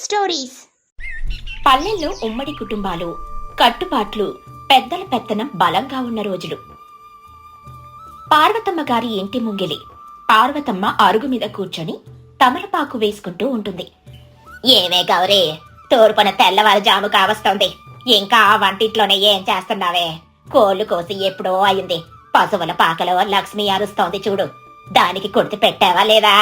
Stories. పల్లెల్లో ఉమ్మడి కుటుంబాలు, కట్టుబాట్లు, పెద్దల పెత్తనం బలంగా ఉన్న రోజులు. పార్వతమ్మ గారి ఇంటి ముంగిలి. పార్వతమ్మ అరుగు మీద కూర్చొని తమలపాకు వేసుకుంటూ ఉంటుంది. ఏమే గౌరీ, తూర్పున తెల్లవారుజాము కావస్తోంది. ఇంకా వంటింట్లోనే ఏం చేస్తున్నావే? కోళ్లు కోసి ఎప్పుడో అయింది. పశువుల పాకలో లక్ష్మి అరుస్తోంది చూడు, దానికి కుడితి పెట్టావా లేదా?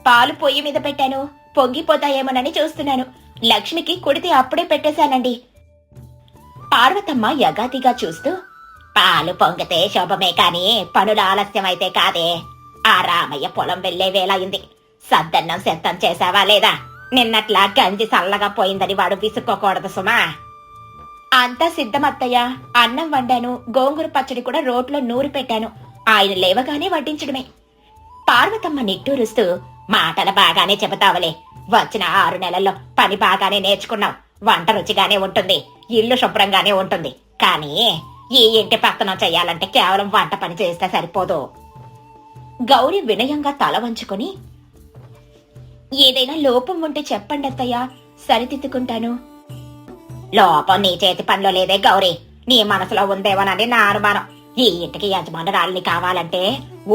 పాలు పొయ్యి మీద పెట్టాను, పొంగిపోతాయేమోనని చూస్తున్నాను. లక్ష్మికి కుడితి అప్పుడే పెట్టేశానండి. పార్వతమ్మ యగాతిగా చూస్తూ, పాలు పొంగితే శోభమే కాని పనుల ఆలస్యమైతే కాదే. ఆ రామయ్య పొలం వెళ్లే వేళయింది. సద్దన్నం సిద్ధం చేశావా లేదా? నిన్నట్లా గంజి చల్లగా పోయిందని వాడు విసుక్కోకూడదు సుమా. అంతా సిద్ధమత్తయ్య. అన్నం వండాను, గోంగూర పచ్చడి కూడా రోట్లో నూరి పెట్టాను. ఆయన లేవగానే వడ్డించడమే. పార్వతమ్మ నిట్టూరుస్తూ, మాటలు బాగానే చెబుతావులే. వచ్చిన 6 నెలల్లో పని బాగానే నేర్చుకున్నావు. వంట రుచిగానే ఉంటుంది, ఇల్లు శుభ్రంగానే ఉంటుంది. కానీ ఈ ఇంటి పత్తనం చెయ్యాలంటే కేవలం వంట పని చేస్తే సరిపోదు. గౌరీ వినయంగా తల వంచుకొని, ఏదైనా లోపం ఉంటే చెప్పండి అత్తయ్య, సరిదిద్దుకుంటాను. లోపం నీ చేతి పనిలో లేదే గౌరీ, నీ మనసులో ఉందేమోనని నా అనుమానం. ఈ ఇంటికి యజమానురాలిని కావాలంటే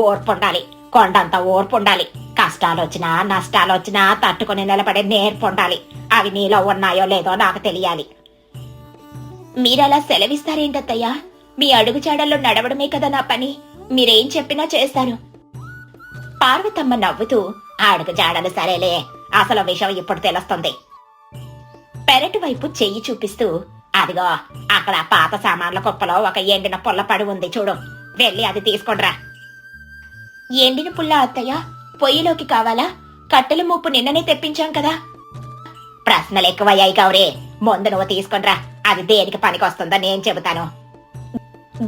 ఓర్పు ఉండాలి, కొండంత ఓర్పు ఉండాలి. కష్టాలొచ్చినా నష్టాలొచ్చినా తట్టుకుని నిలబడే నేర్పు ఉండాలి. అవి నీలో ఉన్నాయో లేదో నాకు తెలియాలి. మీరలా సెలవిస్తారేంటత్తయ్యా? మీ అడుగుజాడల్లో నడవడమే కదా నా పని. మీరేం చెప్పినా చేస్తాను. పార్వతమ్మ నవ్వుతూ, అడుగుజాడలు సరేలే, అసలు విషయం ఇప్పుడు తెలుస్తుంది. పెరటి వైపు చెయ్యి చూపిస్తూ, అదిగో అక్కడ పాత సామాన్ల కుప్పలో ఒక ఎండిన పుల్ల పడి ఉంది చూడు, వెళ్ళి అది తీసుకొండ్రా. ఎండిన పుల్ల అత్తయ్య? పొయ్యిలోకి కావాలా? కట్టెల మూపు నిన్ననే తెప్పించాం కదా. ప్రశ్నలు ఎక్కువయ్యాయి గౌరీ, ముందు నువ్వు తీసుకొండ్రా. అది దేనికి పనికొస్తుందో నేను చెబుతాను.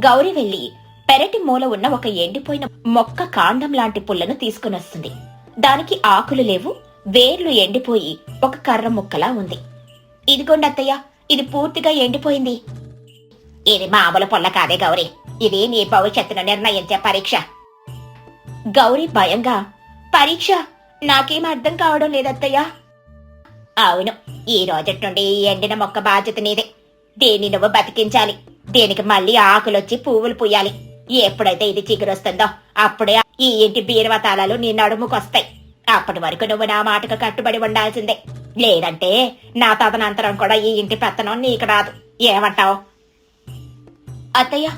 గౌరీ వెళ్లి పెరటి మూల ఉన్న ఒక ఎండిపోయిన మొక్క కాండం లాంటి పుల్లను తీసుకునొస్తుంది. దానికి ఆకులు లేవు, వేర్లు ఎండిపోయి ఒక కర్ర ముక్కలా ఉంది. ఇదిగోండి అత్తయ్య, ఇది పూర్తిగా ఎండిపోయింది. ఇది మామూలు పుల్ల కాదే గౌరీ, ఇది నీ భవిష్యత్తును నిర్ణయించే పరీక్ష. గౌరీ భయంగా, పరీక్ష? నాకేం అర్థం కావడం లేదత్తయ్య. అవును, ఈ రోజటి నుండి ఈ ఎండిన మొక్క బాధ్యత నీదే. దీన్ని నువ్వు బతికించాలి. దీనికి మళ్ళీ ఆకులొచ్చి పువ్వులు పూయాలి. ఎప్పుడైతే ఇది చిగురొస్తుందో అప్పుడే ఈ ఇంటి బీరువా తాళాలు నీ నడుముకొస్తాయి. అప్పటి వరకు నువ్వు నా మాటకు కట్టుబడి ఉండాల్సిందే. లేదంటే నా తదనంతరం కూడా ఈ ఇంటి పెత్తనం నీకు రాదు. ఏమంటావు? అత్తయ్య,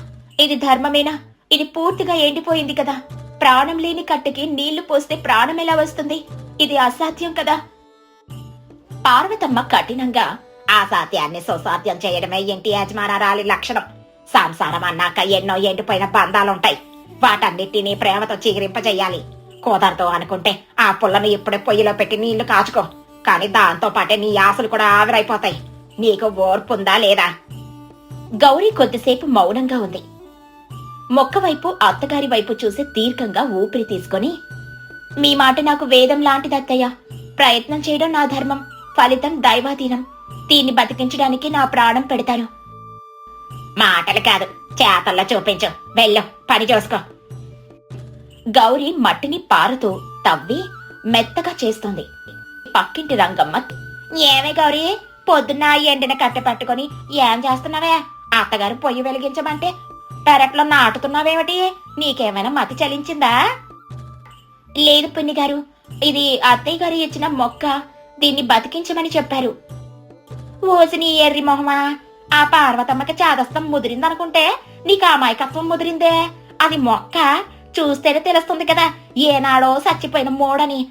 ఇది ధర్మమేనా? ఇది పూర్తిగా ఎండిపోయింది కదా. ప్రాణం లేని కట్టెకి నీళ్లు పోస్తే ప్రాణం ఎలా వస్తుంది? ఇది అసాధ్యం కదా. పార్వతమ్మ కఠినంగా, అసాధ్యాన్ని సుసాధ్యం చేయడమే ఇంటి యజమానురాలి లక్షణం. సంసారం అన్నాక ఎన్నో ఎండిపోయిన బంధాలుంటాయి. వాటన్నిటినీ ప్రేమతో చిగిరింపజేయాలి. కుదరదు అనుకుంటే ఆ పుల్లను ఇప్పుడే పొయ్యిలో పెట్టి నీళ్లు కాచుకో. కాని దాంతో పాటే నీ ఆశలు కూడా ఆవిరైపోతాయి. నీకు ఓర్పుందా లేదా? గౌరీ కొద్దిసేపు మౌనంగా ఉంది. మొక్క వైపు అత్తగారి వైపు చూసి దీర్ఘంగా ఊపిరి తీసుకొని, మీ మాట నాకు వేదం లాంటిదత్తయ్య. ప్రయత్నం చేయడం నా ధర్మం, ఫలితం దైవాధీనం. దీన్ని బతికించడానికి నా ప్రాణం పెడతాను. మాటలు కాదు, చేతల్లో చూపించు. వెళ్ళు, పని చూసుకో. గౌరీ మట్టిని పారతో తవ్వి మెత్తగా చేస్తుంది. పక్కింటి రంగమ్మ, ఏమే గౌరీ, పొద్దున్న ఎండిన కట్టె పట్టుకొని ఏం చేస్తున్నావే? అత్తగారు పొయ్యి వెలిగించమంటే పెరట్లో నాటుతున్నావేమిటి? నీకేమైనా మతి చలించిందా? లేదు పిన్ని గారు, ఇది అత్తయ్య గారు ఇచ్చిన మొక్క. దీన్ని బతికించమని చెప్పారు. ఓసిని ఎర్రి మొహమా, ఆ పార్వతమ్మకి చాదస్తం ముదిరిందనుకుంటే నీకు అమాయకత్వం ముదిరిందే. అది మొక్క, చూస్తేనే తెలుస్తుంది కదా ఏనాడో చచ్చిపోయిన మోడని.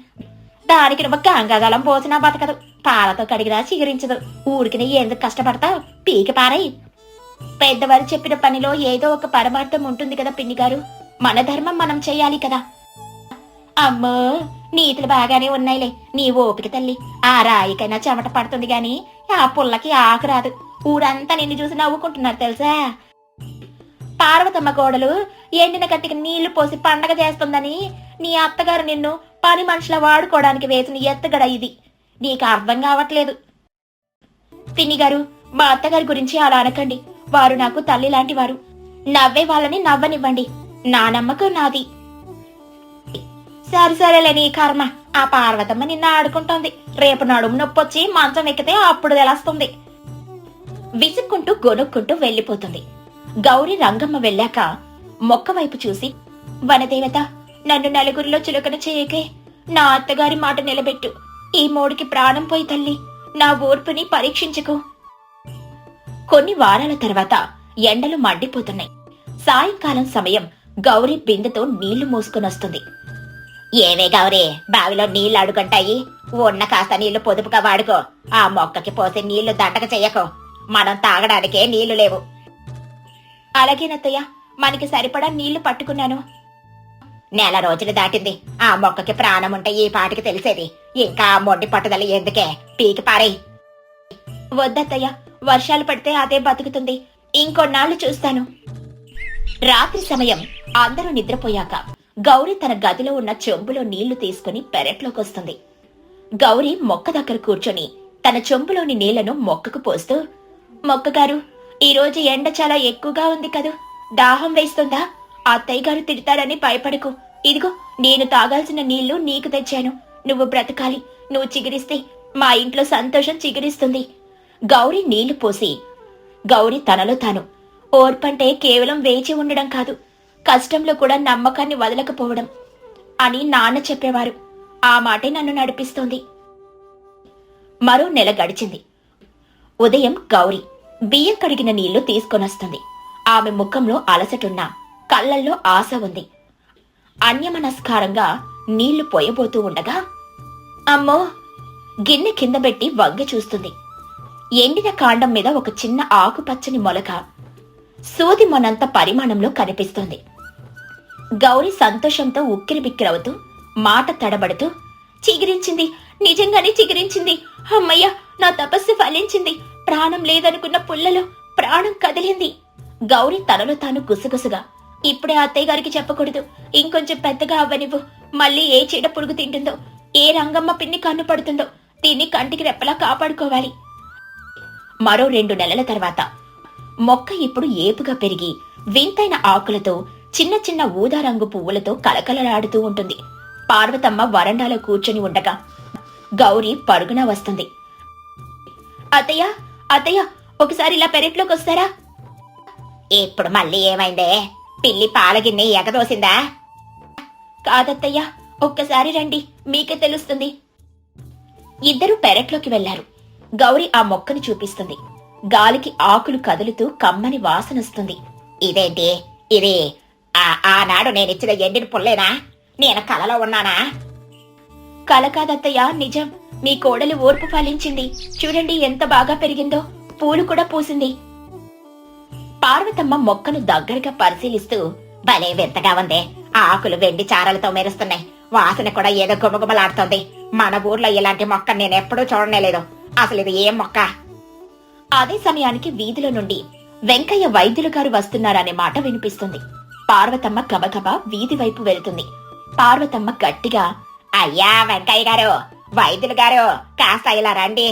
దానికి నువ్వు గంగాగలం పోసినా బతకదు, పాలతో కడిగినా చిగురించదు. ఊరికి ఎందుకు కష్టపడతావు? పీకి పారై. పెద్దవారు చెప్పిన పనిలో ఏదో ఒక పరమార్థం ఉంటుంది కదా పిన్ని గారు. మన ధర్మం మనం చెయ్యాలి కదా. అమ్మో, నీతులు బాగానే ఉన్నాయిలే. నీ ఓపిక తల్లి. ఆ రాయికైనా చెమట పడుతుంది గాని ఆ పుల్లకి ఆకు రాదు. ఊరంతా నిన్ను చూసి నవ్వుకుంటున్నారు తెలుసా. పార్వతమ్మ కోడలు ఎండిన గట్టికి నీళ్లు పోసి పండగ చేస్తుందని నీ అత్తగారు నిన్ను పని మనుషుల వాడుకోవడానికి వేసిన ఎత్తుగడ ఇది. నీకు అర్థం కావట్లేదు. పిన్ని గారు, మా అత్తగారి గురించి అలా అనకండి. వారు నాకు తల్లి లాంటి వారు. నవ్వే వాళ్ళని నవ్వనివ్వండి. నా నమ్మకం నాది. సరేలే నీ కర్మ. ఆ పార్వతమ్మ నిన్న ఆడుకుంటోంది. రేపు నడుము నొప్పొచ్చి మంచం ఎక్కితే అప్పుడు తెలుస్తుంది. విసుక్కుంటూ గొనుక్కుంటూ వెళ్లిపోతుంది. గౌరి రంగమ్మ వెళ్ళాక మొక్క వైపు చూసి, వనదేవత, నన్ను నలుగురిలో చులకన చేయకే. నా అత్తగారి మాట నిలబెట్టు. ఈ మోడికి ప్రాణం పోయి తల్లి, నా ఓర్పుని పరీక్షించుకో. కొన్ని వారాల తర్వాత ఎండలు మండిపోతున్నాయి. సాయంకాలం సమయం గౌరీ బిందెతో నీళ్లు మోసుకొనొస్తుంది. ఏవే గౌరీ, బావిలో నీళ్లు అడుగుంటాయి. ఉన్న కాస్త నీళ్లు పొదుపుగా వాడుకో. ఆ మొక్కకి పోసి నీళ్లు దండక చెయ్యకో. మనం తాగడానికే నీళ్లు లేవు. అలాగేనత్తయ్య, మనకి సరిపడా నీళ్లు పట్టుకున్నాను. నెల రోజులు దాటింది. ఆ మొక్కకి ప్రాణముంటే ఈ పాటికి తెలిసేది. ఇంకా మొండి పట్టుదల ఎందుకే, పీకి పారేయ్. వద్దత్తయ్య, వర్షాలు పడితే అదే బతుకుతుంది. ఇంకొన్నాళ్లు చూస్తాను. రాత్రి సమయం అందరూ నిద్రపోయాక గౌరీ తన గదిలో ఉన్న చెంబులో నీళ్లు తీసుకుని పెరట్లోకొస్తుంది. గౌరీ మొక్క దగ్గర కూర్చొని తన చెంబులోని నీళ్లను మొక్కకు పోస్తూ, మొక్కగారు, ఈరోజు ఎండ చాలా ఎక్కువగా ఉంది కదూ, దాహం వేస్తుందా? అత్తయ్య గారు తిడతారని భయపడకు. ఇదిగో, నేను తాగాల్సిన నీళ్లు నీకు తెచ్చాను. నువ్వు బ్రతకాలి. నువ్వు చిగురిస్తే మా ఇంట్లో సంతోషం చిగురిస్తుంది. గౌరీ నీళ్లు పోసి, గౌరీ తనలో తాను, ఓర్పంటే కేవలం వేచి ఉండడం కాదు, కష్టంలో కూడా నమ్మకాన్ని వదలకపోవడం అని నాన్న చెప్పేవారు. ఆ మాటే నన్ను నడిపిస్తోంది. మరో నెల గడిచింది. ఉదయం గౌరీ బియ్యం కడిగిన నీళ్లు తీసుకొనొస్తుంది. ఆమె ముఖంలో అలసటున్నా కళ్లల్లో ఆశ ఉంది. అన్యమనస్కారంగా నీళ్లు పోయబోతూ ఉండగా, అమ్మో! గిన్నె కింద పెట్టి వంగి చూస్తుంది. ఎండిన కాండం మీద ఒక చిన్న ఆకుపచ్చని మొలక సూది మొనంత పరిమాణంలో కనిపిస్తోంది. గౌరీ సంతోషంతో ఉక్కిరిబిక్కిరవుతూ మాట తడబడుతూ, చిగిరించింది, నిజంగానే చిగిరించింది. అమ్మయ్య, నా తపస్సు ఫలించింది. ప్రాణం లేదనుకున్న పుల్లలో ప్రాణం కదిలింది. గౌరీ తనలో తాను గుసగుసగా, ఇప్పుడే అత్తయ్య గారికి చెప్పకూడదు. ఇంకొంచెం పెద్దగా అవ్వనివ్వు. మళ్ళీ ఏ చీడ పురుగు తింటుందో, ఏ రంగమ్మ పిన్ని కన్ను పడుతుందో, దీన్ని కంటికి రెప్పలా కాపాడుకోవాలి. మరో 2 నెలల తర్వాత మొక్క ఇప్పుడు ఏపుగా పెరిగి వింతైన ఆకులతో, చిన్న చిన్న ఊదా రంగు పువ్వులతో కలకలలాడుతూ ఉంటుంది. పార్వతమ్మ వరండాలో కూర్చొని ఉండగా గౌరీ పరుగున వస్తుంది. అత్తయ్య, అత్తయ్య, ఒకసారి ఇలా పెరట్లోకి వస్తారా? ఇప్పుడు మళ్ళీ ఏమైందే? పిల్లి పాలగిన్ని ఎగదోసిందా? కాదత్తయ్య, ఒక్కసారి రండి, మీకే తెలుస్తుంది. ఇద్దరూ పెరట్లోకి వెళ్లారు. గౌరీ ఆ మొక్కని చూపిస్తుంది. గాలికి ఆకులు కదులుతూ కమ్మని వాసనొస్తుంది. ఇదేంటి? ఇది ఆనాడు నేనిచ్చిన ఎండిన పుల్లేనా? నేను కలలో ఉన్నానా? కల కాదత్తయ్య, నిజం. మీ కోడలి ఓర్పు ఫలించింది. చూడండి ఎంత బాగా పెరిగిందో, పూలు కూడా పూసింది. పార్వతమ్మ మొక్కను దగ్గరగా పరిశీలిస్తూ, భలే వింతగా ఉందే. ఆకులు వెండి చారలతో మెరుస్తున్నాయి. వాసన కూడా ఏదో గుమగుమలాడుతోంది. మన ఊర్లో ఇలాంటి మొక్క నేనెప్పుడూ చూడనేలేదు. అసలు ఇది ఏం మొక్క? అదే సమయానికి వీధిలో నుండి వెంకయ్య వైద్యులు గారు వస్తున్నారనే మాట వినిపిస్తుంది. పార్వతమ్మ గబగబా వీధి వైపు వెళ్తుంది. పార్వతమ్మ గట్టిగా, అయ్యా వెంకయ్య గారు, వైద్యులు గారు, కాస్త ఇలా రండి.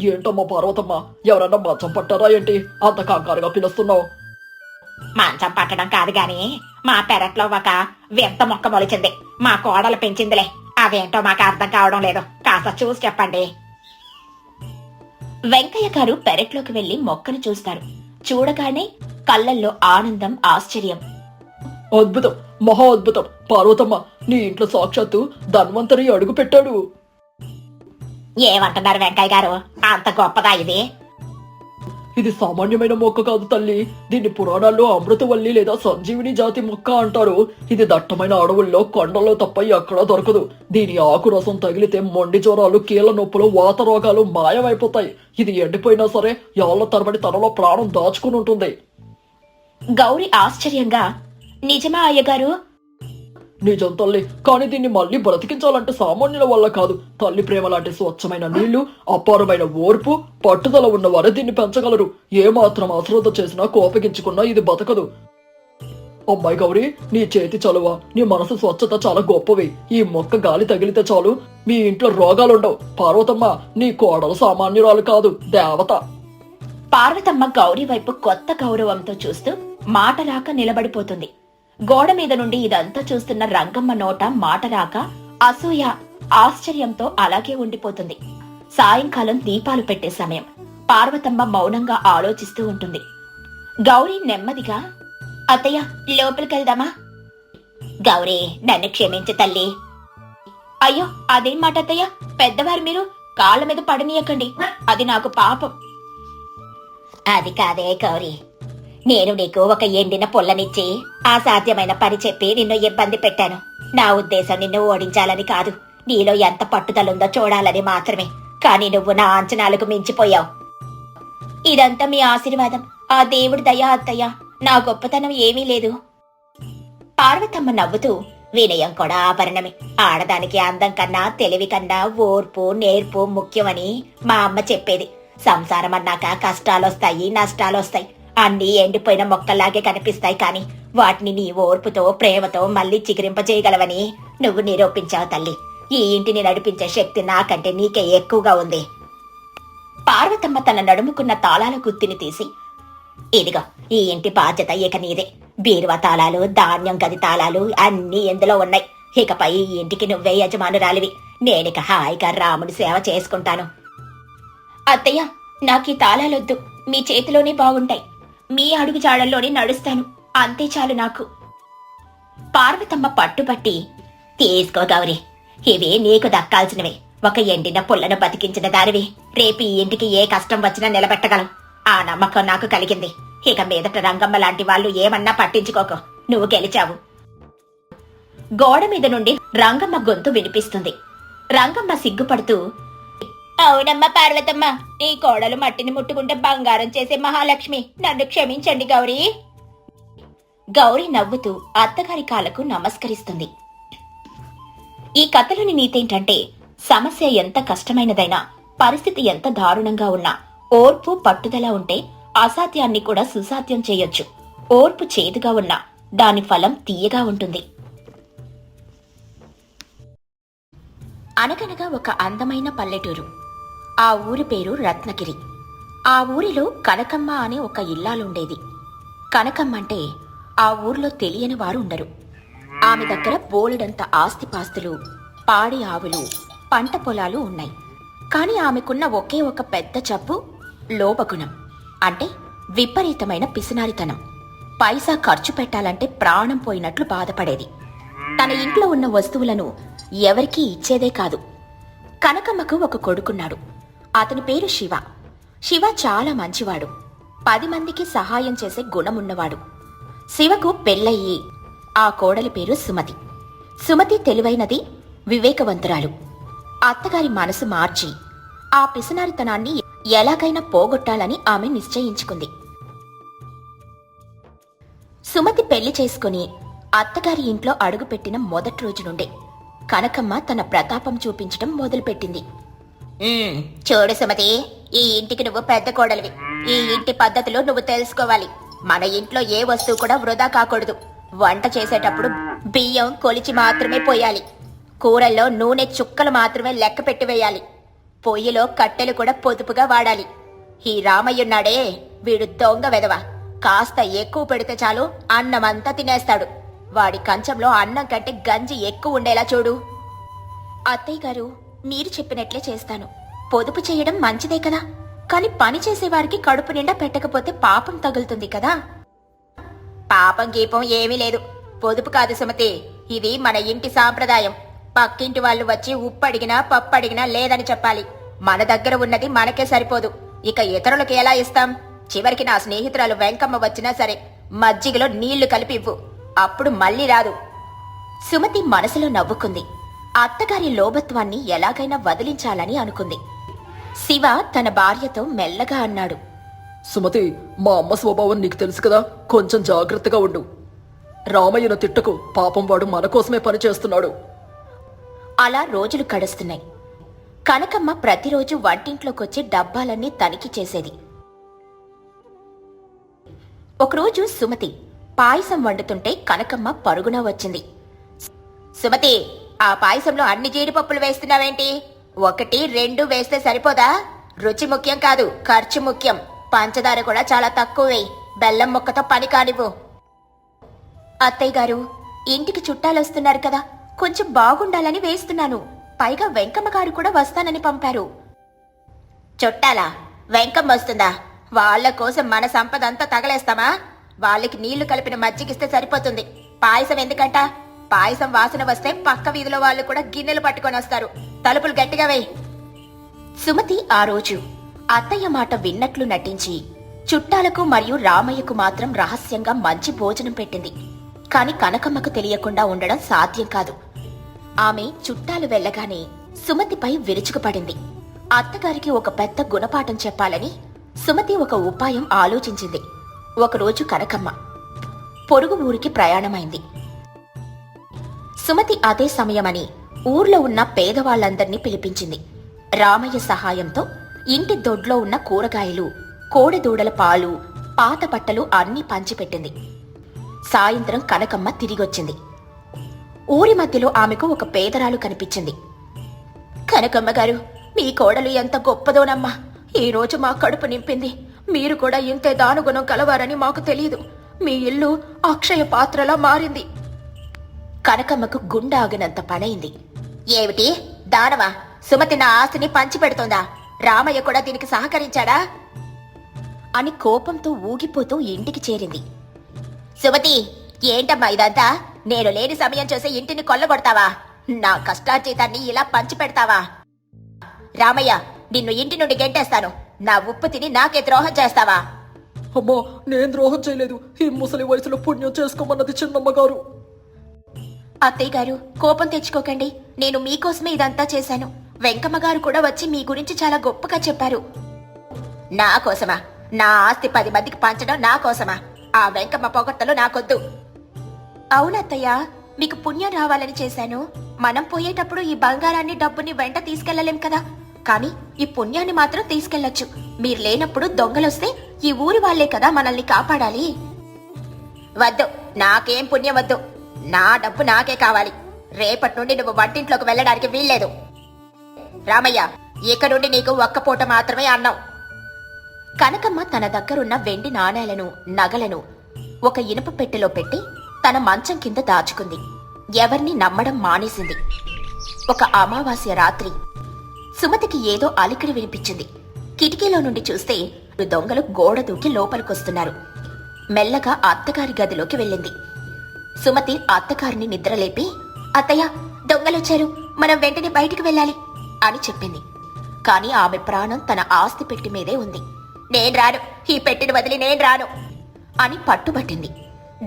ఏంటమ్మా పార్వతమ్మ, ఎవరన్నా మంచం పట్టారా ఏంటి? అంత కంగారుగా పిలుస్తున్నావు? మంచం పట్టడం కాదు గాని, మా పెరట్లో ఒక వింత మొక్క మొలిచింది. మా కోడలు పెంచిందిలే. అదేంటో మాకు అర్థం కావడం లేదు. కాస్త చూసి చెప్పండి. వెంకయ్య గారు పెరట్లోకి వెళ్లి మొక్కను చూస్తారు. చూడగానే కళ్ళల్లో ఆనందం, ఆశ్చర్యం. అద్భుతం, మహా అద్భుతం! పార్వతమ్మ, నీ ఇంట్లో సాక్షాత్తు ధన్వంతరి అడుగు పెట్టాడు. ఏమంటున్నారు వెంకయ్య గారు? అంత గొప్పదా ఇది? ఇది సామాన్యమైన మొక్క కాదు తల్లి. దీన్ని పురాణాల్లో అమృతవల్లి లేదా సంజీవిని జాతి మొక్క అంటారు. ఇది దట్టమైన అడవుల్లో, కొండల్లో తప్ప ఎక్కడా దొరకదు. దీని ఆకు రసం తగిలితే మొండి జ్వరాలు, కీళ్ల నొప్పులు, వాత రోగాలు మాయమైపోతాయి. ఇది ఎండిపోయినా సరే ఏళ్ల తరబడి తనలో ప్రాణం దాచుకుని ఉంటుంది. గౌరీ ఆశ్చర్యంగా, నిజమా అయ్యగారు? నిజం తల్లి. కానీ దీన్ని మళ్ళీ బ్రతికించాలంటే సామాన్యుల వల్ల కాదు. తల్లి ప్రేమ లాంటి స్వచ్ఛమైన నీళ్లు, అపారమైన ఓర్పు, పట్టుదల ఉన్నవారే దీన్ని పెంచగలరు. ఏమాత్రం అశ్రద్ధ చేసినా, కోపగించుకున్నా ఇది బతకదు. అమ్మాయి గౌరీ, నీ చేతి చలువ, నీ మనసు స్వచ్ఛత చాలా గొప్పవి. ఈ మొక్క గాలి తగిలితే చాలు, మీ ఇంట్లో రోగాలుండవు. పార్వతమ్మ, నీ కోడలు సామాన్యురాలు కాదు, దేవత. పార్వతమ్మ గౌరీ వైపు కొత్త గౌరవంతో చూస్తూ మాట రాక నిలబడిపోతుంది. గోడ మీద నుండి ఇదంతా చూస్తున్న రంగమ్మ నోట మాట రాక అసూయ ఆశ్చర్యంతో అలాగే ఉండిపోతుంది. సాయంకాలం దీపాలు పెట్టే సమయం. పార్వతమ్మ మౌనంగా ఆలోచిస్తూ ఉంటుంది. గౌరీ నెమ్మదిగా, అత్తయ్య లోపలికెళ్దామా? గౌరీ, నన్ను క్షమించు తల్లి. అయ్యో, అదేం మాట అత్తయ్య, పెద్దవారు మీరు, కాళ్ళ మీద పడనీయకండి, అది నాకు పాపం. అది కాదే గౌరీ, నేను నీకు ఒక ఎండిన పుల్లనిచ్చి అసాధ్యమైన పని చెప్పి నిన్ను ఇబ్బంది పెట్టాను. నా ఉద్దేశం నిన్ను ఓడించాలని కాదు, నీలో ఎంత పట్టుదలుందో చూడాలని మాత్రమే. కానీ నువ్వు నా అంచనాలకు మించిపోయావు. ఇదంతా మీ ఆశీర్వాదం, ఆ దేవుడి దయ అత్తయ్య, నా గొప్పతనం ఏమీ లేదు. పార్వతమ్మ నవ్వుతూ, వినయం కూడా ఆభరణమే. ఆడదానికి అందం కన్నా తెలివి కన్నా ఓర్పు నేర్పు ముఖ్యమని మా అమ్మ చెప్పేది. సంసారం అన్నాక కష్టాలొస్తాయి, నష్టాలొస్తాయి, అన్నీ ఎండిపోయిన మొక్కల్లాగే కనిపిస్తాయి. కాని వాటిని నీ ఓర్పుతో ప్రేమతో మళ్ళీ చిగురింపజేయగలవని నువ్వు నిరూపించావు తల్లి. ఈ ఇంటిని నడిపించే శక్తి నాకంటే నీకే ఎక్కువగా ఉంది. పార్వతమ్మ తన నడుముకున్న తాళాల గుత్తిని తీసి, ఇదిగో ఈ ఇంటి బాధ్యత ఇక నీదే. బీరువా తాళాలు, ధాన్యం గది తాళాలు అన్నీ ఎందులో ఉన్నాయి. ఇకపై ఈ ఇంటికి నువ్వే యజమానురాలివి. నేనిక హాయిగా రాముడి సేవ చేసుకుంటాను. అత్తయ్య, నాకు ఈ తాళాలొద్దు, మీ చేతిలోనే బాగుంటాయి. మీ అడుగు జాడల్లోనే నడుస్తాను, అంతే చాలు నాకు. పార్వతమ్మ పట్టుబట్టి, తీసుకో గౌరీ, ఇవి నీకు దక్కాల్సినవే. ఒక ఎండిన పుల్లను బతికించిన దానివి. రేపు ఈ ఇంటికి ఏ కష్టం వచ్చినా నిలబెట్టగలవు. ఆ నమ్మకం నాకు కలిగింది. ఇక మీదట రంగమ్మ లాంటి వాళ్ళు ఏమన్నా పట్టించుకోకు, నువ్వు గెలిచావు. గోడ మీద నుండి రంగమ్మ గొంతు వినిపిస్తుంది. రంగమ్మ సిగ్గుపడుతూ, అవునమ్మ పార్వతమ్మ, నీ కోడలు మట్టిని ముట్టుకుంటే బంగారం చేసే మహాలక్ష్మి, నన్ను క్షమించండి గౌరీ. గౌరీ నవ్వుతూ అత్తగారి కాళ్లకు నమస్కరిస్తుంది. ఈ కథలోని నీతేంటంటే, సమస్య ఎంత కష్టమైనదైనా, పరిస్థితి ఎంత దారుణంగా ఉన్నా ఓర్పు పట్టుదల ఉంటే అసాధ్యాన్ని కూడా సుసాధ్యం చేయొచ్చు. ఓర్పు చేదుగా ఉన్నా దాని ఫలం తీయగా ఉంటుంది. అనగనగా ఒక అందమైన పల్లెటూరు. ఆ ఊరి పేరు రత్నగిరి. ఆ ఊరిలో కనకమ్మ అనే ఒక ఇల్లాలుండేది. కనకమ్మ అంటే ఆ ఊర్లో తెలియని వారు ఉండరు. ఆమె దగ్గర బోలెడంత ఆస్తిపాస్తులు, పాడి ఆవులు, పంట పొలాలు ఉన్నాయి. కాని ఆమెకున్న ఒకే ఒక పెద్ద జబ్బు లోభగుణం. అంటే విపరీతమైన పిసినారితనం. పైసా ఖర్చు పెట్టాలంటే ప్రాణం పోయినట్లు బాధపడేది. తన ఇంట్లో ఉన్న వస్తువులను ఎవరికీ ఇచ్చేదే కాదు. కనకమ్మకు ఒక కొడుకున్నాడు. అతని పేరు శివ. శివ చాలా మంచివాడు. 10 మందికి సహాయం చేసే గుణమున్నవాడు. శివకు పెళ్ళయ్యి ఆ కోడలి పేరు సుమతి. సుమతి తెలివైనది, వివేకవంతురాలు. అత్తగారి మనసు మార్చి ఆ పిసినారితనాన్ని ఎలాగైనా పోగొట్టాలని ఆమె నిశ్చయించుకుంది. సుమతి పెళ్లి చేసుకుని అత్తగారి ఇంట్లో అడుగుపెట్టిన మొదటి రోజు నుండే కనకమ్మ తన ప్రతాపం చూపించడం మొదలుపెట్టింది. చూడు సుమతి, ఈ ఇంటికి నువ్వు పెద్ద కోడలివి. ఈ ఇంటి పద్ధతులు నువ్వు తెలుసుకోవాలి. మన ఇంట్లో ఏ వస్తువు కూడా వృధా కాకూడదు. వంట చేసేటప్పుడు బియ్యం కొలిచి మాత్రమే పోయాలి. కూరల్లో నూనె చుక్కలు మాత్రమే లెక్క పెట్టి వేయాలి. పొయ్యిలో కట్టెలు కూడా పొదుపుగా వాడాలి. ఈ రామయ్యున్నాడే, వీడు దొంగ వెధవ. కాస్త ఎక్కువ పెడితే చాలు అన్నమంతా తినేస్తాడు. వాడి కంచంలో అన్నం కంటే గంజి ఎక్కువ ఉండేలా చూడు. అత్తయ్య గారు, మీరు చెప్పినట్లే చేస్తాను. పొదుపు చేయడం మంచిదే కదా, కాని పని చేసేవారికి కడుపు నిండా పెట్టకపోతే పాపం తగులుతుంది కదా. పాపం గీపం ఏమీ లేదు. పొదుపు కాదు సుమతి, ఇది మన ఇంటి సాంప్రదాయం. పక్కింటి వాళ్ళు వచ్చి ఉప్పు అడిగినా పప్పు అడిగినా లేదని చెప్పాలి. మన దగ్గర ఉన్నది మనకే సరిపోదు, ఇక ఇతరులకు ఎలా ఇస్తాం? చివరికి నా స్నేహితురాలు వెంకమ్మ వచ్చినా సరే మజ్జిగలో నీళ్లు కలిపి ఇవ్వు, అప్పుడు మళ్ళీ రాదు. సుమతి మనసులో నవ్వుకుంది. అత్తగారి లోభత్వాన్ని ఎలాగైనా వదిలించాలని అనుకుంది. శివ తన భార్యతో మెల్లగా అన్నాడు, సుమతి, మా అమ్మ స్వభావం నీకు తెలుసు కదా, కొంచెం జాగ్రత్తగా ఉండు. రామయ్యను తిట్టకు, పాపం వాడు మన కోసమే పని చేస్తున్నాడు. అలా రోజులు గడుస్తున్నాయి. కనకమ్మ ప్రతిరోజు వంటింట్లోకొచ్చి డబ్బాలన్నీ తనిఖీ చేసేది. ఒకరోజు సుమతి పాయసం వండుతుంటే కనకమ్మ పరుగున వచ్చింది. సుమతి, ఆ పాయసంలో అన్ని జీడిపప్పులు వేస్తున్నావేంటి? 1, 2 వేస్తే సరిపోదా? రుచి ముఖ్యం కాదు, ఖర్చు ముఖ్యం. పంచదార కూడా చాలా తక్కువ వేయి. బెల్లం ముక్కతో పని కానివ్వు. అత్తయ్య గారు, ఇంటికి చుట్టాలొస్తున్నారు కదా, కొంచెం బాగుండాలని వేస్తున్నాను. పైగా వెంకమ్మ గారు కూడా వస్తానని పంపారు. చుట్టాలా? వెంకమ్మ వస్తుందా? వాళ్ళ కోసం మన సంపదంతా తగలేస్తామా? వాళ్ళకి నీళ్లు కలిపిన మజ్జిగిస్తే సరిపోతుంది. పాయసం ఎందుకంట? పాయసం వాసన వస్తే పక్క వీధిలో వాళ్ళు కూడా గిన్నెలు పట్టుకొని వస్తారు. తలుపులు గట్టిగా వేయి. సుమతి ఆ రోజు అత్తయ్య మాట విన్నట్లు నటించి చుట్టాలకు మరియు రామయ్యకు మాత్రం రహస్యంగా మంచి భోజనం పెట్టింది. కాని కనకమ్మకు తెలియకుండా ఉండడం సాధ్యం కాదు. ఆమె చుట్టాలు వెళ్ళగానే సుమతిపై విరుచుకుపడింది. అత్తగారికి ఒక పెద్ద గుణపాఠం చెప్పాలని సుమతి ఒక ఉపాయం ఆలోచించింది. ఒకరోజు కనకమ్మ పొరుగు ఊరికి ప్రయాణమైంది. సుమతి అదే సమయమని ఊర్లో ఉన్న పేదవాళ్లందర్నీ పిలిపించింది. రామయ్య సహాయంతో ఇంటి దొడ్లో ఉన్న కూరగాయలు, కోడెదూడల పాలు, పాత బట్టలు అన్నీ పంచిపెట్టింది. సాయంత్రం కనకమ్మ తిరిగొచ్చింది. ఊరి మధ్యలో ఆమెకు ఒక పేదరాలు కనిపించింది. కనకమ్మ గారు, మీ కోడలు ఎంత గొప్పదోనమ్మా. ఈ రోజు మా కడుపు నింపింది. మీరు కూడా ఇంతే దానుగుణం కలవారని మాకు తెలియదు. మీ ఇల్లు అక్షయ పాత్రలా మారింది. కనకమ్మకు గుండె ఆగినంత పనైంది. ఏమిటి దానవా? సుమతి నా ఆస్తిని పంచిపెడుతోందా? రామయ్య కూడా దీనికి సహకరించాడా అని కోపంతో ఊగిపోతూ ఇంటికి చేరింది. సుమతి, ఏంటమ్మా ఇదంతా? నేను లేని సమయం చూసి ఇంటిని కొల్లగొడతావా? నా కష్టార్జితాన్ని ఇలా పంచిపెడతావా? రామయ్య, నిన్ను ఇంటి నుండి గెంటేస్తాను. నా ఉప్పు తిని నాకే ద్రోహం చేస్తావా? అమ్మా, నేను ద్రోహం చేయలేదు. ఈ ముసలి వయసులో పుణ్యం చేసుకోమన్నది చిన్నమ్మగారు. అత్తయ్య గారు, కోపం తెచ్చుకోకండి. నేను మీకోసమే ఇదంతా చేశాను. వెంకమ్మ గారు కూడా వచ్చి మీ గురించి చాలా గొప్పగా చెప్పారు. నా కోసమా? నా ఆస్తి 10 మందికి పంచడం నా కోసమా? ఆ వెంకమ్మ పొగట్టలు నాకొద్దు. అవునత్తయ్య, మీకు పుణ్యం రావాలని చేశాను. మనం పోయేటప్పుడు ఈ బంగారాన్ని, డబ్బుని వెంట తీసుకెళ్లలేం కదా, కానీ ఈ పుణ్యాన్ని మాత్రం తీసుకెళ్లొచ్చు. మీరు లేనప్పుడు దొంగలొస్తే ఈ ఊరి వాళ్లే కదా మనల్ని కాపాడాలి. వద్దు, నాకేం పుణ్యం వద్దు. నా డబ్బు నాకే కావాలి. రేపటి నుండి నువ్వు వంటింట్లోకి వెళ్ళడానికి వీల్లేదు. రామయ్య, ఇక నుండి నీకు ఒక్క పూట మాత్రమే అన్నం. కనకమ్మ తన దగ్గరున్న వెండి నాణేలను, నగలను ఒక ఇనుప పెట్టెలో పెట్టి తన మంచం కింద దాచుకుంది. ఎవరిని నమ్మడం మానేసింది. ఒక అమావాస్య రాత్రి సుమతికి ఏదో అలికిడి వినిపించింది. కిటికీలో నుండి చూస్తే దొంగలు గోడ దూకి లోపలికొస్తున్నారు. మెల్లగా అత్తగారి గదిలోకి వెళ్ళింది. సుమతి అత్తగారిని నిద్రలేపి, అత్తయ్య, దొంగలొచ్చారు, మనం వెంటనే బయటికి వెళ్ళాలి అని చెప్పింది. కాని ఆమె ప్రాణం తన ఆస్తి పెట్టి మీదే ఉంది. నేను రాను, ఈ పెట్టిని వదిలి నేను రాను అని పట్టుబట్టింది.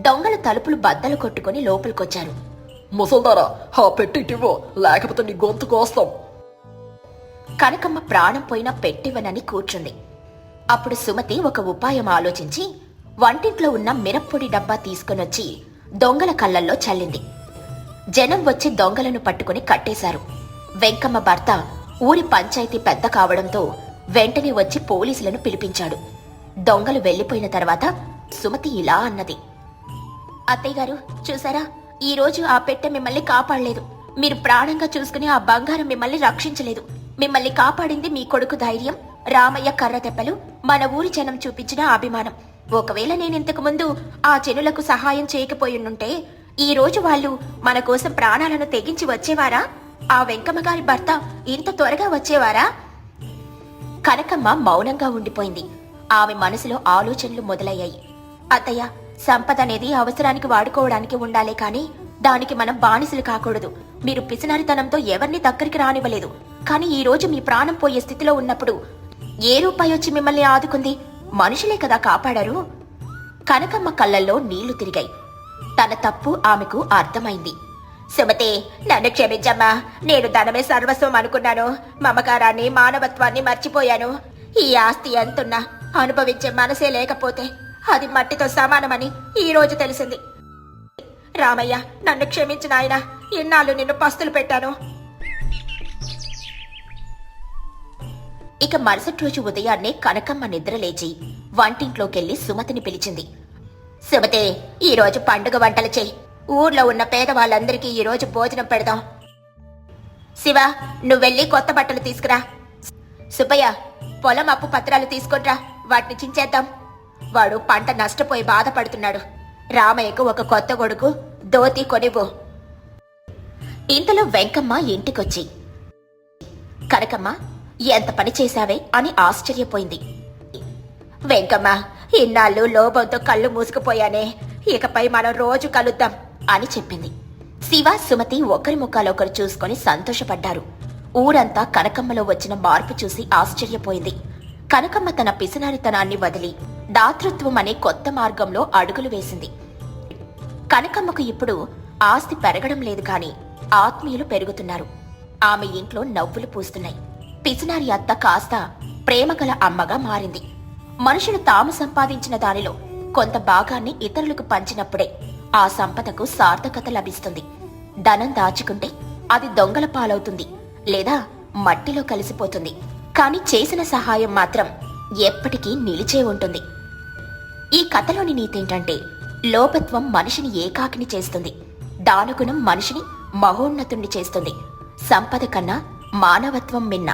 దొంగలు తలుపులు బద్దలు కొట్టుకుని లోపలికొచ్చారు. ముసల్దారా, ఆ పెట్టిటివో, లేకపోతే నీ గొంతు కోస్తాం. కనకమ్మ ప్రాణం పోయినా పెట్టివనని కూర్చుంది. అప్పుడు సుమతి ఒక ఉపాయం ఆలోచించి వంటింట్లో ఉన్న మిరప్పొడి డబ్బా తీసుకునొచ్చి దొంగల కళ్ళల్లో చల్లింది. జనం వచ్చి దొంగలను పట్టుకుని కట్టేశారు. వెంకమ్మ భర్త ఊరి పంచాయతీ పెద్ద కావడంతో వెంటనే వచ్చి పోలీసులను పిలిపించాడు. దొంగలు వెళ్లిపోయిన తర్వాత సుమతి ఇలా అన్నది. అత్తయ్య గారు, చూసారా, ఈ రోజు ఆ పెట్టె మిమ్మల్ని కాపాడలేదు. మీరు ప్రాణంగా చూసుకుని ఆ బంగారం మిమ్మల్ని రక్షించలేదు. మిమ్మల్ని కాపాడింది మీ కొడుకు ధైర్యం, రామయ్య కర్ర తెప్పలు, మన ఊరి జనం చూపించిన అభిమానం. ఒకవేళ నేనింతకు ముందు ఆ జనులకు సహాయం చేయకపోయినుంటే ఈ రోజు వాళ్ళు మన కోసం ప్రాణాలను తెగించి వచ్చేవారా? ఆ వెంకమ్మ గారి భర్త ఇంత త్వరగా వచ్చేవారా? కనకమ్మ మౌనంగా ఉండిపోయింది. ఆమె మనసులో ఆలోచనలు మొదలయ్యాయి. అత్తయ్య, సంపద అనేది అవసరానికి వాడుకోవడానికి ఉండాలే కాని దానికి మనం బానిసలు కాకూడదు. మీరు పిసినారితనంతో ఎవరిని దగ్గరికి రానివ్వలేదు. కాని ఈ రోజు మీ ప్రాణం పోయే స్థితిలో ఉన్నప్పుడు ఏ రూపాయి వచ్చి మిమ్మల్ని ఆదుకుంది? మనుషులే కదా కాపాడారు. కనకమ్మ కళ్ళల్లో నీళ్లు తిరిగాయి. తన తప్పు ఆమెకు అర్థమైంది. సుమతి, నన్ను క్షమించమ్మా. నేను ధనమే సర్వస్వం అనుకున్నాను. మమకారాన్ని, మానవత్వాన్ని మర్చిపోయాను. ఈ ఆస్తి ఎంతున్నా అనుభవించే మనసే లేకపోతే అది మట్టితో సమానమని ఈ రోజు తెలిసింది. రామయ్య, నన్ను క్షమించిన ఆయన, ఇన్నాళ్ళు నిన్ను పస్తులు పెట్టాను. ఇక మరుసటి రోజు ఉదయాన్నే కనకమ్మ నిద్రలేచి వంటింట్లోకెళ్లి సుమతిని పిలిచింది. సుమతి, ఈ రోజు పండుగ వంటలు చెయ్యి. ఊర్లో ఉన్న పేదవాళ్ళందరికీ ఈ రోజు భోజనం పెడదాం. శివ, నువ్వెళ్ళి కొత్త బట్టలు తీసుకురా. సుబ్బయ్య, పొలం అప్పు పత్రాలు తీసుకొట్రా, వాటిని చించేద్దాం. వాడు పంట నష్టపోయి బాధపడుతున్నాడు. రామయ్యకు ఒక కొత్త గొడుగు దోతి కొనివ్వు. ఇంతలో వెంకమ్మ ఇంటికొచ్చి, కనకమ్మ, ఎంత పని చేశావే అని ఆశ్చర్యపోయింది. వెంకమ్మ, ఇన్నాళ్ళు లోభంతో కళ్ళు మూసుకుపోయానే, ఇకపై మనం రోజు కలుద్దాం అని చెప్పింది. శివ, సుమతి ఒకరి ముఖాలొకరు చూసుకొని సంతోషపడ్డారు. ఊరంతా కనకమ్మలో వచ్చిన మార్పు చూసి ఆశ్చర్యపోయింది. కనకమ్మ తన పిసినారితనాన్ని వదిలి దాతృత్వం అనే కొత్త మార్గంలో అడుగులు వేసింది. కనకమ్మకు ఇప్పుడు ఆస్తి పెరగడం లేదు కాని ఆత్మీయులు పెరుగుతున్నారు. ఆమె ఇంట్లో నవ్వులు పూస్తున్నాయి. పిసినారి అత్త కాస్త ప్రేమగల అమ్మగా మారింది. మనుషులు తాము సంపాదించిన దానిలో కొంత భాగాన్ని ఇతరులకు పంచినప్పుడే ఆ సంపదకు సార్థకత లభిస్తుంది. ధనం దాచుకుంటే అది దొంగల పాలవుతుంది, లేదా మట్టిలో కలిసిపోతుంది. కాని చేసిన సహాయం మాత్రం ఎప్పటికీ నిలిచే ఉంటుంది. ఈ కథలోని నీతేంటంటే, లోపత్వం మనిషిని ఏకాకిని చేస్తుంది, దానగుణం మనిషిని మహోన్నతుణ్ణి చేస్తుంది. సంపద కన్నా మానవత్వం మిన్న.